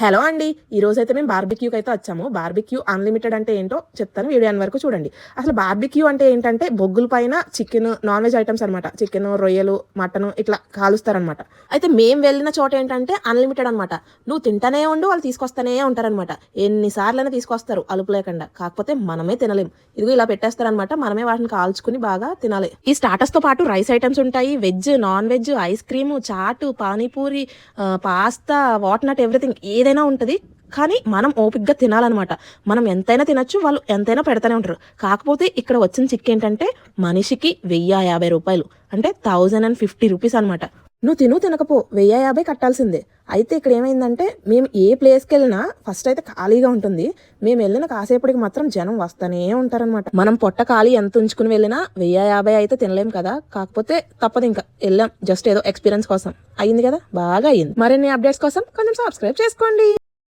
Hello అండి, ఈరోజైతే మేము బార్బిక్యూకి అయితే వచ్చాము. బార్బిక్యూ అన్లిమిటెడ్ అంటే ఏంటో చెప్తాను, వీడియో అన్ని వరకు చూడండి. అసలు బార్బిక్యూ అంటే ఏంటంటే బొగ్గుల పైన చికెన్, నాన్ వెజ్ ఐటమ్స్ అనమాట. చికెన్, రొయ్యలు, మటన్ ఇట్లా కాలుస్తారనమాట. అయితే మేము వెళ్ళిన చోట ఏంటంటే అన్లిమిటెడ్ అనమాట. నువ్వు తింటానే ఉండు, వాళ్ళు తీసుకొస్తానే ఉంటారనమాట. ఎన్నిసార్లైనా తీసుకొస్తారు అలుపు లేకుండా. కాకపోతే మనమే తినలేం. ఇదిగో ఇలా పెట్టేస్తారనమాట, మనమే వాటిని కాల్చుకుని బాగా తినాలి. ఈ స్టార్టర్స్ తో పాటు రైస్ ఐటమ్స్ ఉంటాయి, veg, non veg, ice cream, chaat, panipuri, pasta, what not everything ఏదైనా ఉంటుంది. కానీ మనం ఓపిక్గా తినాలన్నమాట. మనం ఎంతైనా తినచ్చు, వాళ్ళు ఎంతైనా పెడతానే ఉంటారు. కాకపోతే ఇక్కడ వచ్చిన చిక్ ఏంటంటే మనిషికి 1050 రూపాయలు, అంటే 1050 రూపీస్ అనమాట. నువ్వు తినకపో 1050 కట్టాల్సిందే. అయితే ఇక్కడ ఏమైందంటే మేము ఏ ప్లేస్కి వెళ్ళినా ఫస్ట్ అయితే ఖాళీగా ఉంటుంది. మేము వెళ్ళిన కాసేపటికి మాత్రం జనం వస్తూనే ఉంటారనమాట. మనం పొట్ట ఖాళీ ఎంత ఉంచుకుని వెళ్ళినా 1050 అయితే తినలేం కదా. కాకపోతే తప్పదు, ఇంకా వెళ్ళాం, జస్ట్ ఏదో ఎక్స్పీరియన్స్ కోసం. అయ్యింది కదా, బాగా అయ్యింది. మరిన్ని అప్డేట్స్ కోసం కొంచెం సబ్స్క్రైబ్ చేసుకోండి.